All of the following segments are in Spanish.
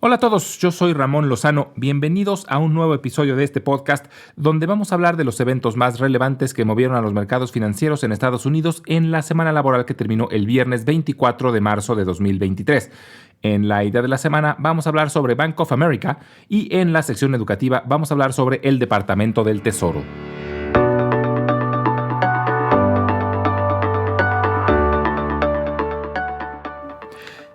Hola a todos, yo soy Ramón Lozano. Bienvenidos a un nuevo episodio de este podcast donde vamos a hablar de los eventos más relevantes que movieron a los mercados financieros en Estados Unidos en la semana laboral que terminó el viernes 24 de marzo de 2023. En la idea de la semana vamos a hablar sobre Bank of America y en la sección educativa vamos a hablar sobre el Departamento del Tesoro.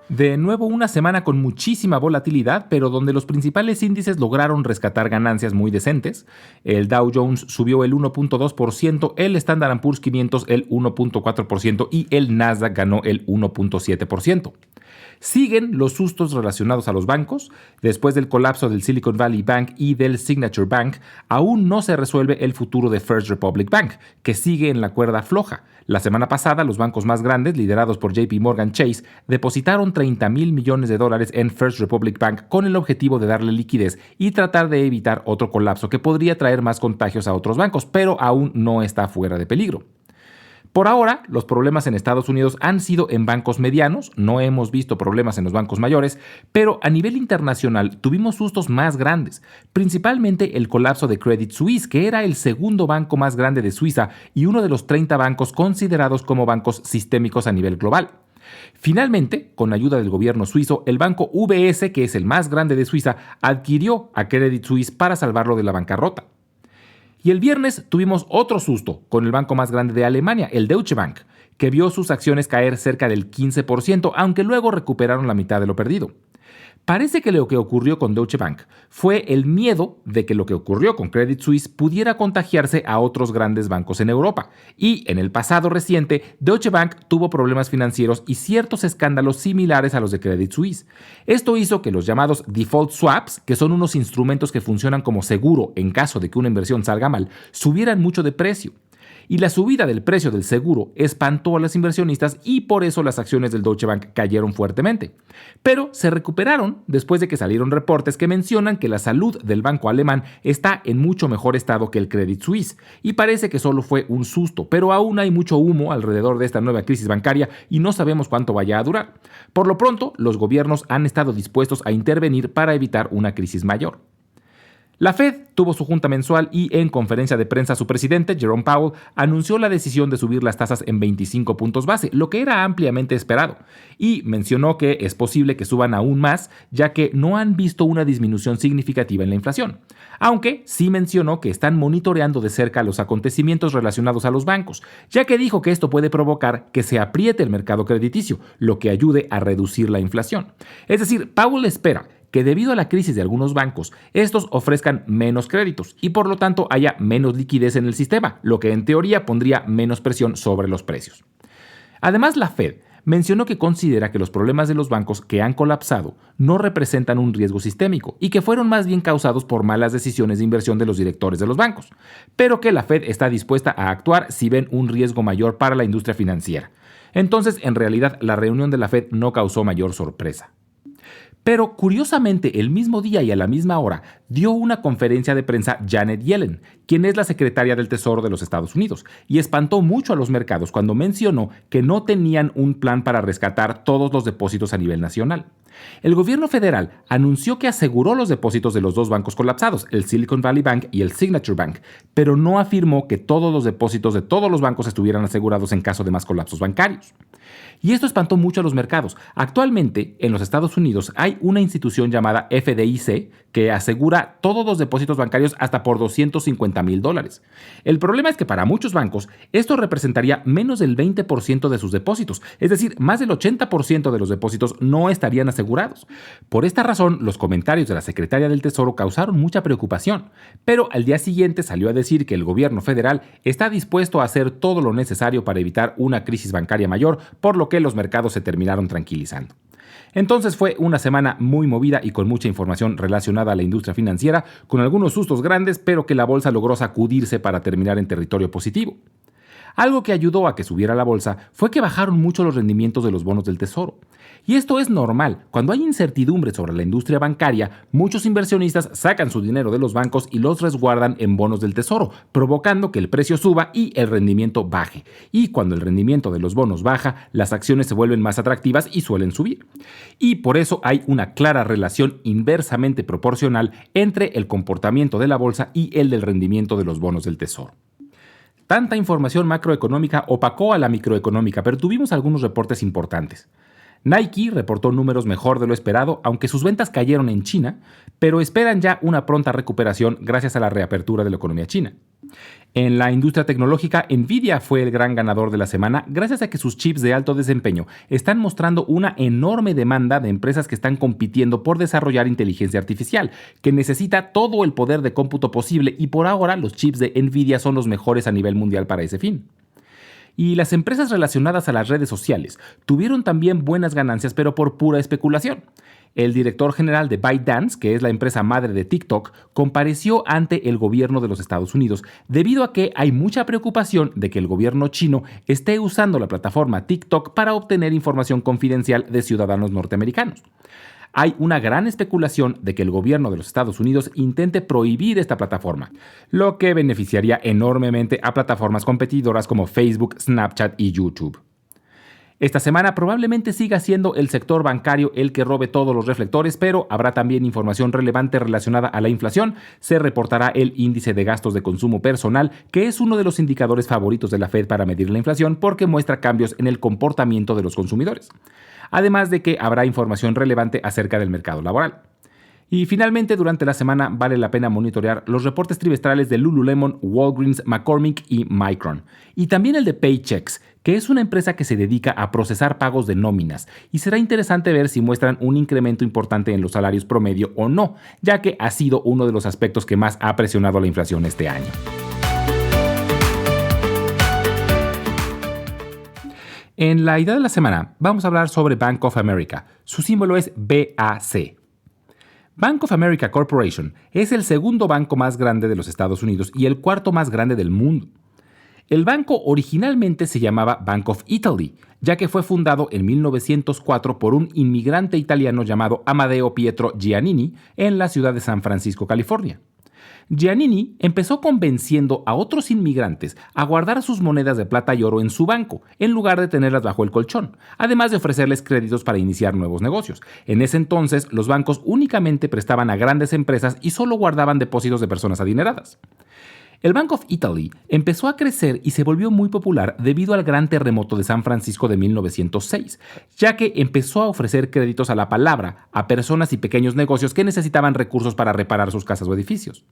De nuevo una semana con muchísima volatilidad, pero donde los principales índices lograron rescatar ganancias muy decentes. El Dow Jones subió el 1.2%, el Standard & Poor's 500 el 1.4% y el Nasdaq ganó el 1.7%. Siguen los sustos relacionados a los bancos. Después del colapso del Silicon Valley Bank y del Signature Bank, aún no se resuelve el futuro de First Republic Bank, que sigue en la cuerda floja. La semana pasada, los bancos más grandes, liderados por JP Morgan Chase, depositaron $30,000 millones en First Republic Bank con el objetivo de darle liquidez y tratar de evitar otro colapso que podría traer más contagios a otros bancos, pero aún no está fuera de peligro. Por ahora, los problemas en Estados Unidos han sido en bancos medianos, no hemos visto problemas en los bancos mayores, pero a nivel internacional tuvimos sustos más grandes, principalmente el colapso de Credit Suisse, que era el segundo banco más grande de Suiza y uno de los 30 bancos considerados como bancos sistémicos a nivel global. Finalmente, con ayuda del gobierno suizo, el banco UBS, que es el más grande de Suiza, adquirió a Credit Suisse para salvarlo de la bancarrota. Y el viernes tuvimos otro susto con el banco más grande de Alemania, el Deutsche Bank, que vio sus acciones caer cerca del 15%, aunque luego recuperaron la mitad de lo perdido. Parece que lo que ocurrió con Deutsche Bank fue el miedo de que lo que ocurrió con Credit Suisse pudiera contagiarse a otros grandes bancos en Europa. Y en el pasado reciente, Deutsche Bank tuvo problemas financieros y ciertos escándalos similares a los de Credit Suisse. Esto hizo que los llamados default swaps, que son unos instrumentos que funcionan como seguro en caso de que una inversión salga mal, subieran mucho de precio. Y la subida del precio del seguro espantó a los inversionistas y por eso las acciones del Deutsche Bank cayeron fuertemente. Pero se recuperaron después de que salieron reportes que mencionan que la salud del banco alemán está en mucho mejor estado que el Credit Suisse. Y parece que solo fue un susto, pero aún hay mucho humo alrededor de esta nueva crisis bancaria y no sabemos cuánto vaya a durar. Por lo pronto, los gobiernos han estado dispuestos a intervenir para evitar una crisis mayor. La Fed tuvo su junta mensual y en conferencia de prensa su presidente, Jerome Powell, anunció la decisión de subir las tasas en 25 puntos base, lo que era ampliamente esperado, y mencionó que es posible que suban aún más, ya que no han visto una disminución significativa en la inflación. Aunque sí mencionó que están monitoreando de cerca los acontecimientos relacionados a los bancos, ya que dijo que esto puede provocar que se apriete el mercado crediticio, lo que ayude a reducir la inflación. Es decir, Powell espera que debido a la crisis de algunos bancos, estos ofrezcan menos créditos y por lo tanto haya menos liquidez en el sistema, lo que en teoría pondría menos presión sobre los precios. Además, la Fed mencionó que considera que los problemas de los bancos que han colapsado no representan un riesgo sistémico y que fueron más bien causados por malas decisiones de inversión de los directores de los bancos, pero que la Fed está dispuesta a actuar si ven un riesgo mayor para la industria financiera. Entonces, en realidad, la reunión de la Fed no causó mayor sorpresa. Pero curiosamente, el mismo día y a la misma hora dio una conferencia de prensa Janet Yellen, quien es la secretaria del Tesoro de los Estados Unidos, y espantó mucho a los mercados cuando mencionó que no tenían un plan para rescatar todos los depósitos a nivel nacional. El gobierno federal anunció que aseguró los depósitos de los dos bancos colapsados, el Silicon Valley Bank y el Signature Bank, pero no afirmó que todos los depósitos de todos los bancos estuvieran asegurados en caso de más colapsos bancarios. Y esto espantó mucho a los mercados. Actualmente, en los Estados Unidos hay una institución llamada FDIC que asegura todos los depósitos bancarios hasta por $250,000. El problema es que para muchos bancos esto representaría menos del 20% de sus depósitos, es decir, más del 80% de los depósitos no estarían asegurados. Por esta razón, los comentarios de la secretaria del Tesoro causaron mucha preocupación, pero al día siguiente salió a decir que el gobierno federal está dispuesto a hacer todo lo necesario para evitar una crisis bancaria mayor, por lo que los mercados se terminaron tranquilizando. Entonces fue una semana muy movida y con mucha información relacionada a la industria financiera, con algunos sustos grandes, pero que la bolsa logró sacudirse para terminar en territorio positivo. Algo que ayudó a que subiera la bolsa fue que bajaron mucho los rendimientos de los bonos del Tesoro. Y esto es normal. Cuando hay incertidumbre sobre la industria bancaria, muchos inversionistas sacan su dinero de los bancos y los resguardan en bonos del Tesoro, provocando que el precio suba y el rendimiento baje. Y cuando el rendimiento de los bonos baja, las acciones se vuelven más atractivas y suelen subir. Y por eso hay una clara relación inversamente proporcional entre el comportamiento de la bolsa y el del rendimiento de los bonos del Tesoro. Tanta información macroeconómica opacó a la microeconómica, pero tuvimos algunos reportes importantes. Nike reportó números mejor de lo esperado, aunque sus ventas cayeron en China, pero esperan ya una pronta recuperación gracias a la reapertura de la economía china. En la industria tecnológica, Nvidia fue el gran ganador de la semana gracias a que sus chips de alto desempeño están mostrando una enorme demanda de empresas que están compitiendo por desarrollar inteligencia artificial, que necesita todo el poder de cómputo posible y por ahora los chips de Nvidia son los mejores a nivel mundial para ese fin. Y las empresas relacionadas a las redes sociales tuvieron también buenas ganancias, pero por pura especulación. El director general de ByteDance, que es la empresa madre de TikTok, compareció ante el gobierno de los Estados Unidos debido a que hay mucha preocupación de que el gobierno chino esté usando la plataforma TikTok para obtener información confidencial de ciudadanos norteamericanos. Hay una gran especulación de que el gobierno de los Estados Unidos intente prohibir esta plataforma, lo que beneficiaría enormemente a plataformas competidoras como Facebook, Snapchat y YouTube. Esta semana probablemente siga siendo el sector bancario el que robe todos los reflectores, pero habrá también información relevante relacionada a la inflación. Se reportará el índice de gastos de consumo personal, que es uno de los indicadores favoritos de la Fed para medir la inflación porque muestra cambios en el comportamiento de los consumidores. Además de que habrá información relevante acerca del mercado laboral. Y finalmente, durante la semana vale la pena monitorear los reportes trimestrales de Lululemon, Walgreens, McCormick y Micron. Y también el de Paychex, que es una empresa que se dedica a procesar pagos de nóminas. Y será interesante ver si muestran un incremento importante en los salarios promedio o no, ya que ha sido uno de los aspectos que más ha presionado la inflación este año. En la idea de la semana vamos a hablar sobre Bank of America. Su símbolo es BAC. Bank of America Corporation es el segundo banco más grande de los Estados Unidos y el cuarto más grande del mundo. El banco originalmente se llamaba Bank of Italy, ya que fue fundado en 1904 por un inmigrante italiano llamado Amadeo Pietro Giannini en la ciudad de San Francisco, California. Giannini empezó convenciendo a otros inmigrantes a guardar sus monedas de plata y oro en su banco, en lugar de tenerlas bajo el colchón, además de ofrecerles créditos para iniciar nuevos negocios. En ese entonces, los bancos únicamente prestaban a grandes empresas y solo guardaban depósitos de personas adineradas. El Bank of Italy empezó a crecer y se volvió muy popular debido al gran terremoto de San Francisco de 1906, ya que empezó a ofrecer créditos a la palabra a personas y pequeños negocios que necesitaban recursos para reparar sus casas o edificios.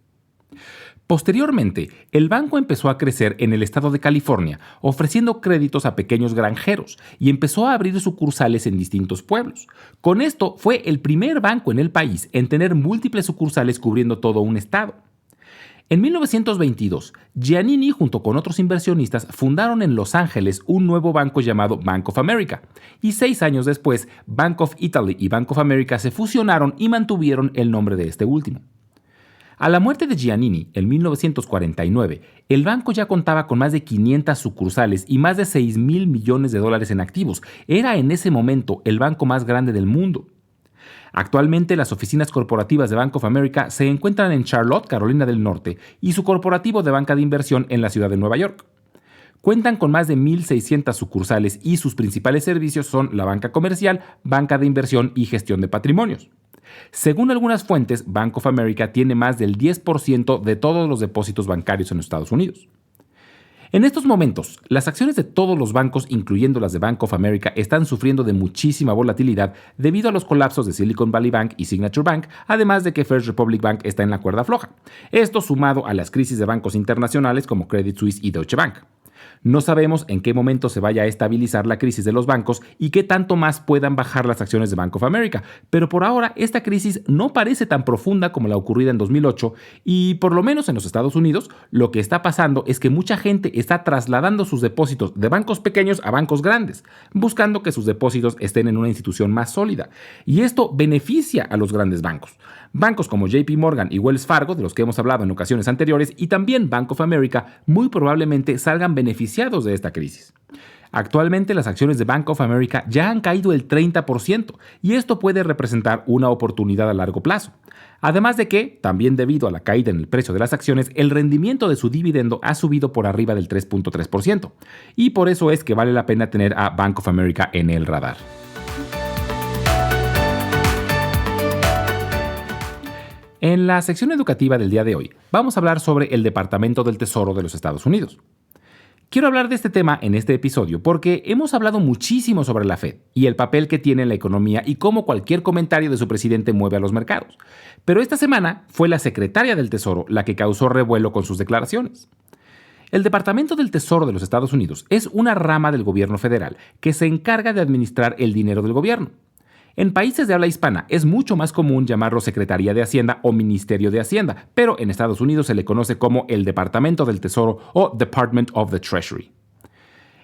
Posteriormente, el banco empezó a crecer en el estado de California, ofreciendo créditos a pequeños granjeros y empezó a abrir sucursales en distintos pueblos. Con esto, fue el primer banco en el país en tener múltiples sucursales cubriendo todo un estado. En 1922, Giannini junto con otros inversionistas fundaron en Los Ángeles un nuevo banco llamado Bank of America, y 6 años después, Bank of Italy y Bank of America se fusionaron y mantuvieron el nombre de este último. A la muerte de Giannini, en 1949, el banco ya contaba con más de 500 sucursales y más de $6,000 millones en activos. Era en ese momento el banco más grande del mundo. Actualmente las oficinas corporativas de Bank of America se encuentran en Charlotte, Carolina del Norte, y su corporativo de banca de inversión en la ciudad de Nueva York. Cuentan con más de 1,600 sucursales y sus principales servicios son la banca comercial, banca de inversión y gestión de patrimonios. Según algunas fuentes, Bank of America tiene más del 10% de todos los depósitos bancarios en los Estados Unidos. En estos momentos, las acciones de todos los bancos, incluyendo las de Bank of America, están sufriendo de muchísima volatilidad debido a los colapsos de Silicon Valley Bank y Signature Bank, además de que First Republic Bank está en la cuerda floja. Esto sumado a las crisis de bancos internacionales como Credit Suisse y Deutsche Bank. No sabemos en qué momento se vaya a estabilizar la crisis de los bancos y qué tanto más puedan bajar las acciones de Bank of America, pero por ahora esta crisis no parece tan profunda como la ocurrida en 2008 y por lo menos en los Estados Unidos lo que está pasando es que mucha gente está trasladando sus depósitos de bancos pequeños a bancos grandes, buscando que sus depósitos estén en una institución más sólida, y esto beneficia a los grandes bancos. Bancos como JP Morgan y Wells Fargo, de los que hemos hablado en ocasiones anteriores, y también Bank of America, muy probablemente salgan beneficiados beneficiados de esta crisis. Actualmente las acciones de Bank of America ya han caído el 30% y esto puede representar una oportunidad a largo plazo. Además de que, también debido a la caída en el precio de las acciones, el rendimiento de su dividendo ha subido por arriba del 3.3%. Y por eso es que vale la pena tener a Bank of America en el radar. En la sección educativa del día de hoy, vamos a hablar sobre el Departamento del Tesoro de los Estados Unidos. Quiero hablar de este tema en este episodio porque hemos hablado muchísimo sobre la Fed y el papel que tiene en la economía y cómo cualquier comentario de su presidente mueve a los mercados. Pero esta semana fue la secretaria del Tesoro la que causó revuelo con sus declaraciones. El Departamento del Tesoro de los Estados Unidos es una rama del gobierno federal que se encarga de administrar el dinero del gobierno. En países de habla hispana es mucho más común llamarlo Secretaría de Hacienda o Ministerio de Hacienda, pero en Estados Unidos se le conoce como el Departamento del Tesoro o Department of the Treasury.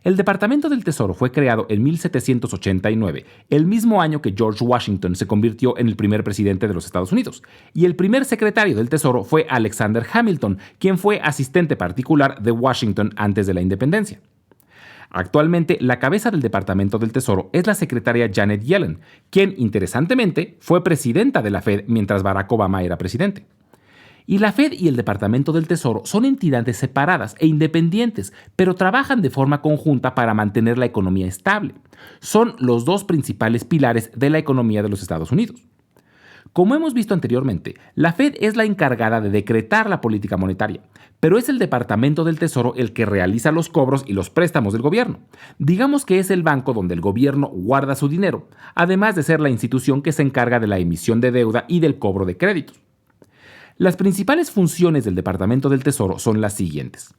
El Departamento del Tesoro fue creado en 1789, el mismo año que George Washington se convirtió en el primer presidente de los Estados Unidos, y el primer secretario del Tesoro fue Alexander Hamilton, quien fue asistente particular de Washington antes de la independencia. Actualmente, la cabeza del Departamento del Tesoro es la secretaria Janet Yellen, quien, interesantemente, fue presidenta de la Fed mientras Barack Obama era presidente. Y la Fed y el Departamento del Tesoro son entidades separadas e independientes, pero trabajan de forma conjunta para mantener la economía estable. Son los dos principales pilares de la economía de los Estados Unidos. Como hemos visto anteriormente, la Fed es la encargada de decretar la política monetaria, pero es el Departamento del Tesoro el que realiza los cobros y los préstamos del gobierno. Digamos que es el banco donde el gobierno guarda su dinero, además de ser la institución que se encarga de la emisión de deuda y del cobro de créditos. Las principales funciones del Departamento del Tesoro son las siguientes.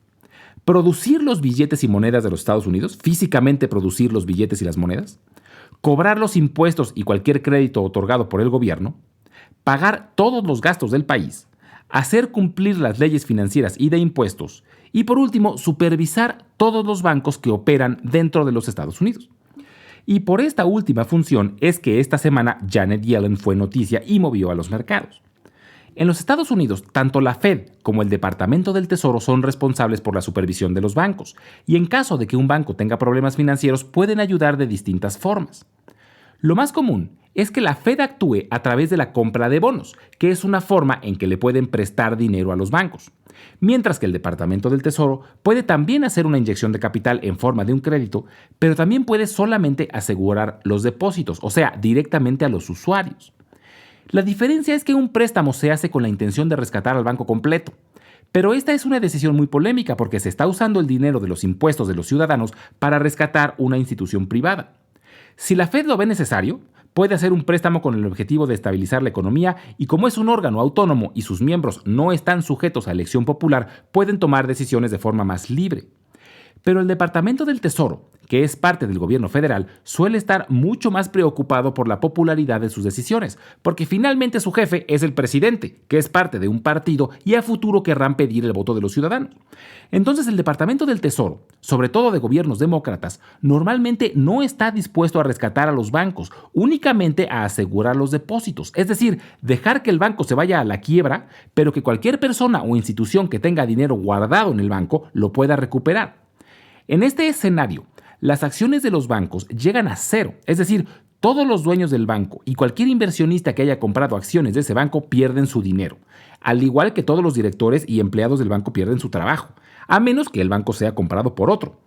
Producir los billetes y monedas de los Estados Unidos, físicamente producir los billetes y las monedas, cobrar los impuestos y cualquier crédito otorgado por el gobierno, pagar todos los gastos del país, hacer cumplir las leyes financieras y de impuestos, y por último, supervisar todos los bancos que operan dentro de los Estados Unidos. Y por esta última función es que esta semana Janet Yellen fue noticia y movió a los mercados. En los Estados Unidos, tanto la Fed como el Departamento del Tesoro son responsables por la supervisión de los bancos, y en caso de que un banco tenga problemas financieros pueden ayudar de distintas formas. Lo más común es que la Fed actúe a través de la compra de bonos, que es una forma en que le pueden prestar dinero a los bancos, mientras que el Departamento del Tesoro puede también hacer una inyección de capital en forma de un crédito, pero también puede solamente asegurar los depósitos, o sea, directamente a los usuarios. La diferencia es que un préstamo se hace con la intención de rescatar al banco completo, pero esta es una decisión muy polémica porque se está usando el dinero de los impuestos de los ciudadanos para rescatar una institución privada. Si la Fed lo ve necesario, puede hacer un préstamo con el objetivo de estabilizar la economía y como es un órgano autónomo y sus miembros no están sujetos a elección popular, pueden tomar decisiones de forma más libre. Pero el Departamento del Tesoro, que es parte del gobierno federal, suele estar mucho más preocupado por la popularidad de sus decisiones, porque finalmente su jefe es el presidente, que es parte de un partido y a futuro querrán pedir el voto de los ciudadanos. Entonces el Departamento del Tesoro, sobre todo de gobiernos demócratas, normalmente no está dispuesto a rescatar a los bancos, únicamente a asegurar los depósitos, es decir, dejar que el banco se vaya a la quiebra, pero que cualquier persona o institución que tenga dinero guardado en el banco lo pueda recuperar. En este escenario, las acciones de los bancos llegan a cero, es decir, todos los dueños del banco y cualquier inversionista que haya comprado acciones de ese banco pierden su dinero, al igual que todos los directores y empleados del banco pierden su trabajo, a menos que el banco sea comprado por otro.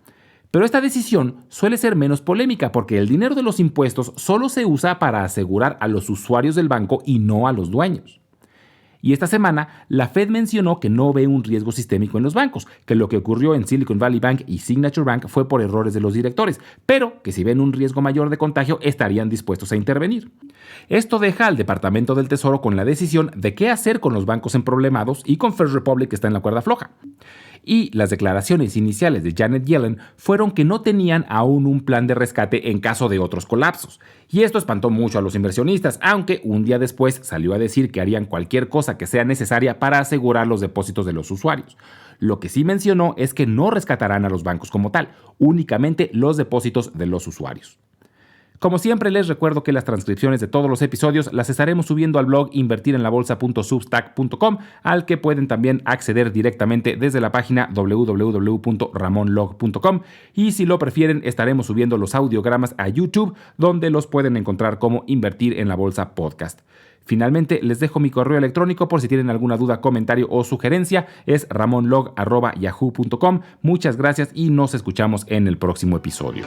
Pero esta decisión suele ser menos polémica porque el dinero de los impuestos solo se usa para asegurar a los usuarios del banco y no a los dueños. Y esta semana, la Fed mencionó que no ve un riesgo sistémico en los bancos, que lo que ocurrió en Silicon Valley Bank y Signature Bank fue por errores de los directores, pero que si ven un riesgo mayor de contagio estarían dispuestos a intervenir. Esto deja al Departamento del Tesoro con la decisión de qué hacer con los bancos emproblemados y con First Republic que está en la cuerda floja. Y las declaraciones iniciales de Janet Yellen fueron que no tenían aún un plan de rescate en caso de otros colapsos. Y esto espantó mucho a los inversionistas, aunque un día después salió a decir que harían cualquier cosa que sea necesaria para asegurar los depósitos de los usuarios. Lo que sí mencionó es que no rescatarán a los bancos como tal, únicamente los depósitos de los usuarios. Como siempre, les recuerdo que las transcripciones de todos los episodios las estaremos subiendo al blog invertirenlabolsa.substack.com, al que pueden también acceder directamente desde la página www.ramonlog.com, y si lo prefieren estaremos subiendo los audiogramas a YouTube, donde los pueden encontrar como Invertir en la Bolsa Podcast. Finalmente, les dejo mi correo electrónico por si tienen alguna duda, comentario o sugerencia. Es ramonlog@yahoo.com. Muchas gracias y nos escuchamos en el próximo episodio.